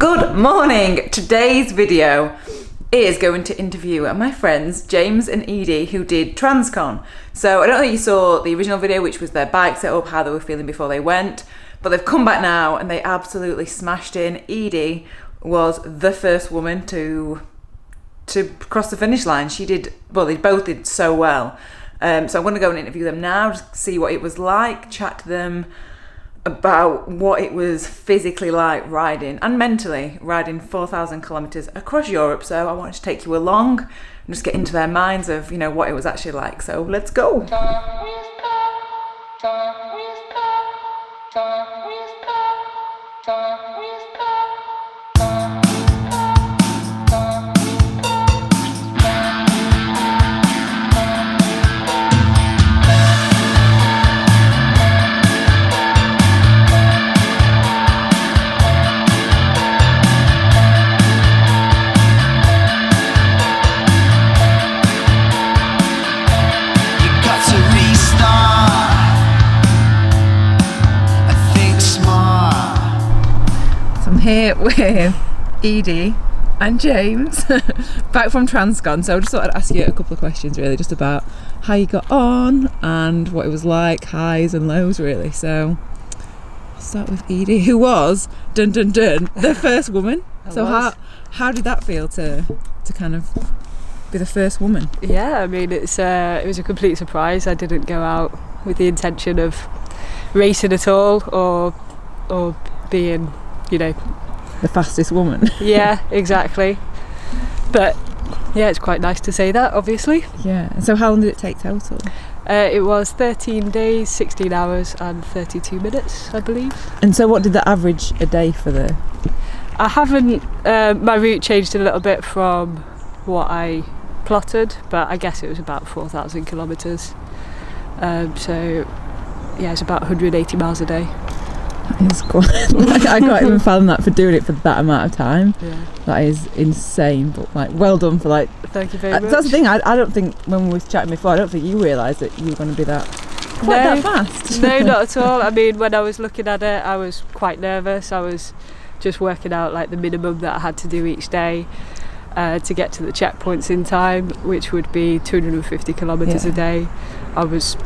Good morning! Today's video is going to interview my friends James and Edie, who did Transcon. So I don't think you saw the original video, which was their bike setup, how they were feeling before they went, but they've come back now and they absolutely smashed in. Edie was the first woman to cross the finish line. They both did so well. So I'm going to go and interview them now, just see what it was like, chat to them about what it was physically like riding and mentally riding 4,000 kilometres across Europe. So I wanted to take you along and just get into their minds of, what it was actually like. So let's go. Here with Edie and James back from Transcon. So I just thought I'd ask you a couple of questions really, just about how you got on and what it was like, highs and lows really. So I'll start with Edie, who was the first woman. So how did that feel to kind of be the first woman? Yeah, I mean it was a complete surprise. I didn't go out with the intention of racing at all or being the fastest woman. Yeah, exactly. But yeah, it's quite nice to say that, obviously. Yeah. And so how long did it take total? It was 13 days, 16 hours and 32 minutes, I believe. And so what did the average a day for the... I haven't... my route changed a little bit from what I plotted, but I guess it was about 4,000 kilometres. So yeah, it's about 180 miles a day. It's quite, I can't even fathom that for doing it for that amount of time. Yeah. That is insane, but well done for Thank you very much. That's the thing, I don't think when we were chatting before, I don't think you realised that you were going to be that fast. No, not at all. I mean, when I was looking at it, I was quite nervous. I was just working out the minimum that I had to do each day to get to the checkpoints in time, which would be 250 kilometres a day. I was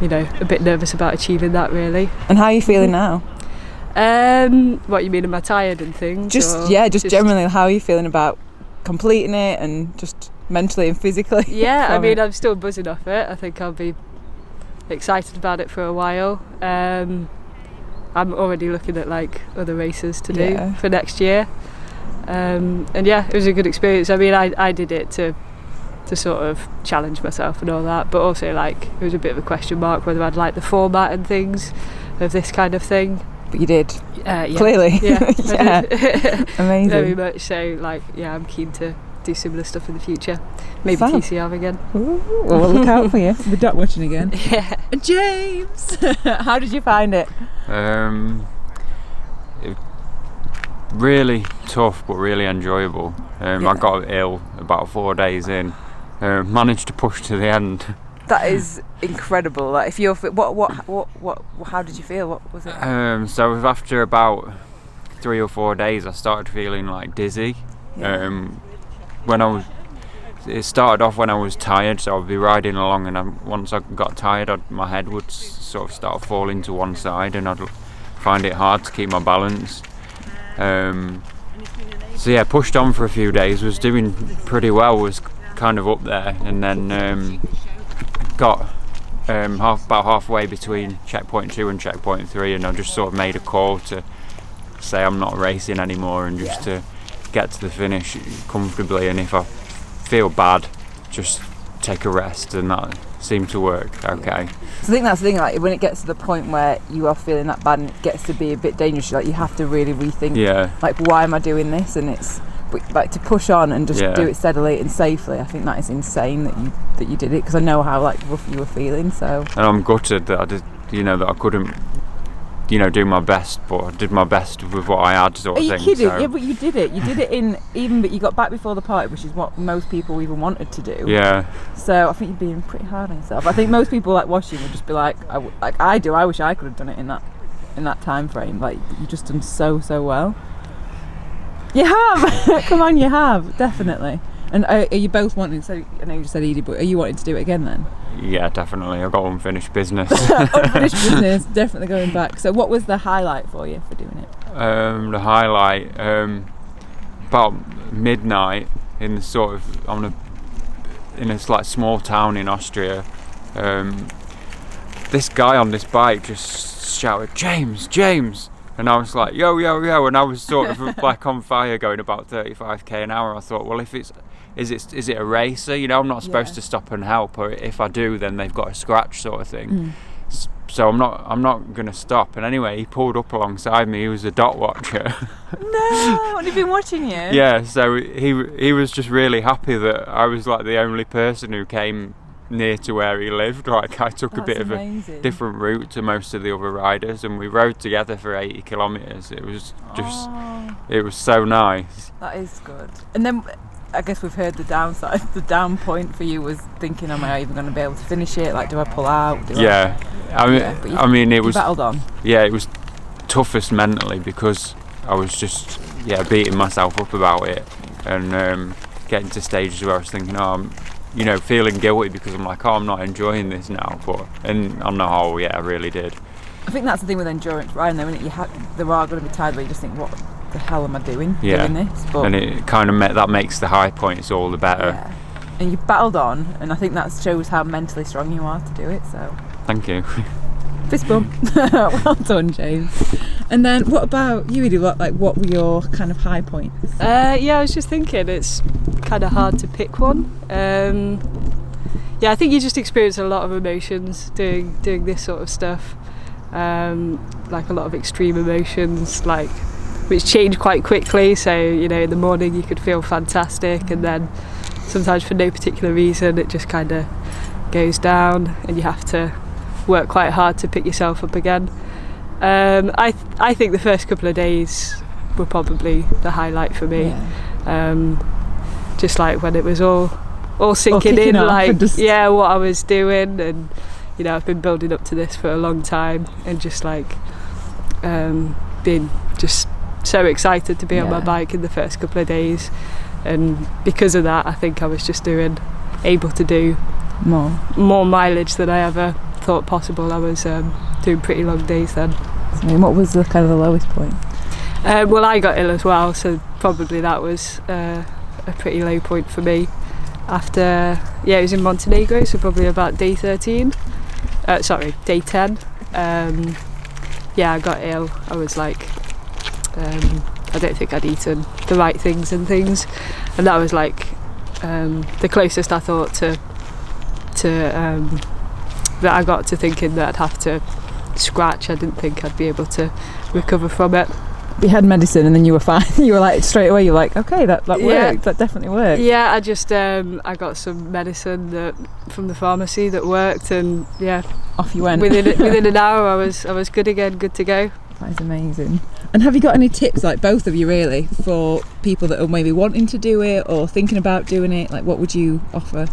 a bit nervous about achieving that really. And how are you feeling now? What you mean, am I tired and things? Just generally, how are you feeling about completing it and just mentally and physically? Yeah, I mean, I'm still buzzing off it. I think I'll be excited about it for a while. I'm already looking at other races to do for next year. And yeah, it was a good experience. I mean, I did it to sort of challenge myself and all that, but also it was a bit of a question mark whether I'd like the format and things of this kind of thing. But you did. Yeah. Clearly. Yeah. Yeah. Amazing. Very much so. I'm keen to do similar stuff in the future. Maybe TCR again. Ooh, well, we'll look out for you. We're duck watching again. Yeah. James, how did you find it? Really tough, but really enjoyable. I got ill about 4 days in. Managed to push to the end. That is incredible. If you're how did you feel? What was it? So after about 3 or 4 days, I started feeling dizzy. Yeah. It started off when I was tired, so I'd be riding along, and once I got tired, my head would sort of start falling to one side, and I'd find it hard to keep my balance. So yeah, pushed on for a few days, was doing pretty well, was kind of up there, and then got about halfway between checkpoint 2 and checkpoint 3, and I just sort of made a call to say I'm not racing anymore and just to get to the finish comfortably, and if I feel bad, just take a rest, and that seemed to work okay. So I think that's the thing, when it gets to the point where you are feeling that bad and it gets to be a bit dangerous, you have to really rethink why am I doing this, and it's to push on and just do it steadily and safely. I think that is insane that you did it, because I know how rough you were feeling. So, and I'm gutted that I did, that I couldn't do my best, but I did my best with what I had, sort of thing. Are you kidding? Yeah, but you did it. You did it but you got back before the party, which is what most people even wanted to do. Yeah. So I think you're being pretty hard on yourself. I think most people watching would just be like I do. I wish I could have done it in that time frame. You just done so well. You have. Come on, you have, definitely. And are you both wanting? So I know you just said Edie, but are you wanting to do it again then? Yeah, definitely. I've got unfinished business. Unfinished business, definitely going back. So what was the highlight for you for doing it? The highlight, about midnight in the sort of in a like small town in Austria. This guy on this bike just shouted, "James, James!" And I was like, "Yo, yo, yo!" And I was sort of like on fire, going about 35k an hour. I thought, well, if is it a racer? You know, I'm not supposed to stop and help, or if I do, then they've got a scratch, sort of thing. So I'm not gonna stop. And anyway, he pulled up alongside me. He was a dot watcher. No, had he been watching you? Yeah. So he was just really happy that I was like the only person who came near to where he lived. Like, I took a bit of a different route to most of the other riders, and we rode together for 80 kilometres. It was just, it was so nice. That is good. And then I guess we've heard the downside. The down point for you was thinking, am I even going to be able to finish it? Like, do I pull out? I mean, it was battled on. Yeah, it was toughest mentally, because I was just beating myself up about it, and getting to stages where I was thinking, feeling guilty, because I'm like, I'm not enjoying this now. And on the whole, I really did. I think that's the thing with endurance riding, though, isn't it? There are going to be times where you just think, what the hell am I doing doing this? But and it kind of that makes the high points all the better. Yeah. And you battled on, and I think that shows how mentally strong you are to do it. So thank you. Fist bump. Well done, James. And then what about you, Edie? What were your kind of high points? I was just thinking it's kind of hard to pick one. I think you just experience a lot of emotions doing this sort of stuff. Like a lot of extreme emotions, which change quite quickly. So, in the morning you could feel fantastic, and then sometimes for no particular reason it just kind of goes down, and you have to work quite hard to pick yourself up again. I think the first couple of days were probably the highlight for me. Just like when it was all sinking in, what I was doing, and I've been building up to this for a long time, and just being just so excited to be on my bike in the first couple of days. And because of that, I think I was just able to do more mileage than I ever thought possible. I was doing pretty long days then. And what was the kind of the lowest point? Well, I got ill as well, so probably that was a pretty low point for me. After, it was in Montenegro, so probably about day 10. I got ill. I was like, I don't think I'd eaten the right things, and that was the closest I thought to that I got to thinking that I'd have to scratch. I didn't think I'd be able to recover from it. You had medicine, and then you were fine. You were like, straight away, you're like, okay, that worked. That definitely worked. Yeah, I just I got some medicine from the pharmacy that worked, and off you went. Within an hour, I was good again, good to go. That is amazing. And have you got any tips, like both of you really, for people that are maybe wanting to do it or thinking about doing it? Like, what would you offer?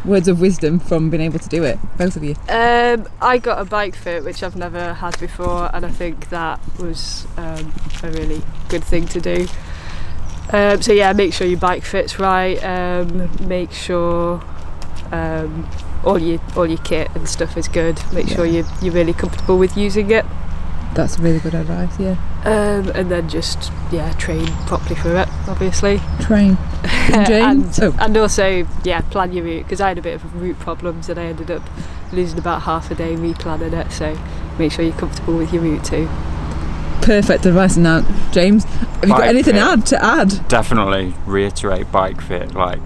Words of wisdom from being able to do it, both of you. I got a bike fit, which I've never had before, and I think that was a really good thing to do. Make sure your bike fits right. Make sure all your kit and stuff is good. Make sure you're really comfortable with using it. That's really good advice, and then just train properly for it, obviously. Train. James? and also plan your route, because I had a bit of route problems and I ended up losing about half a day replanning it, so make sure you're comfortable with your route too. Perfect advice. Now, James, have you got anything to add? Definitely reiterate bike fit. Like,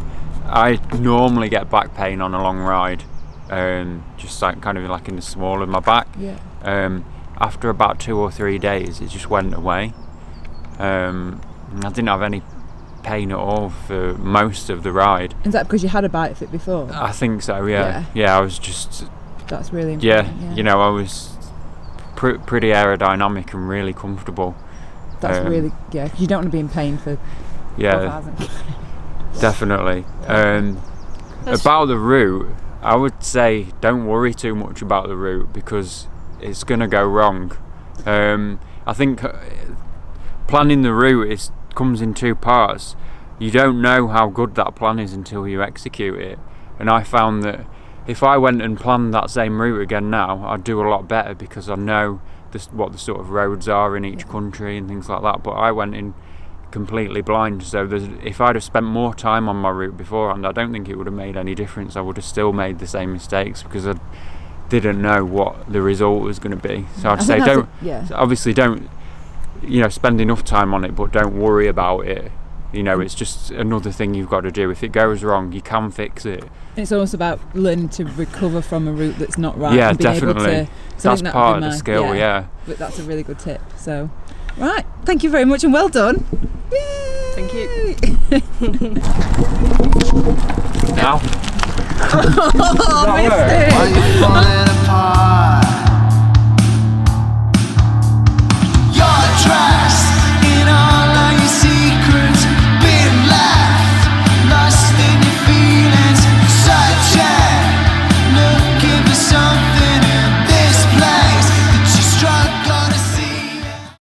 I normally get back pain on a long ride, just kind of in the small of my back. After about 2 or 3 days, it just went away. I didn't have any pain at all for most of the ride. Is that because you had a bike fit before? I think so, yeah. I was just... That's really important. I was pretty aerodynamic and really comfortable. That's really... because you don't want to be in pain for 4,000. Definitely. About the route, I would say don't worry too much about the route, because it's going to go wrong. I think planning the route is comes in two parts. You don't know how good that plan is until you execute it. And I found that if I went and planned that same route again now, I'd do a lot better, because I know what the sort of roads are in each country and things like that. But I went in completely blind, so if I'd have spent more time on my route beforehand, I don't think it would have made any difference. I would have still made the same mistakes because I didn't know what the result was going to be. So I'd say obviously don't, spend enough time on it, but don't worry about it. It's just another thing you've got to do. If it goes wrong, you can fix it. It's almost about learning to recover from a route that's not right. Yeah, and being definitely. Able to, that's part of the skill, yeah. But that's a really good tip. So, right, thank you very much and well done. Yay! Thank you. Now? Oh, missed it. Are you falling apart? You're dressed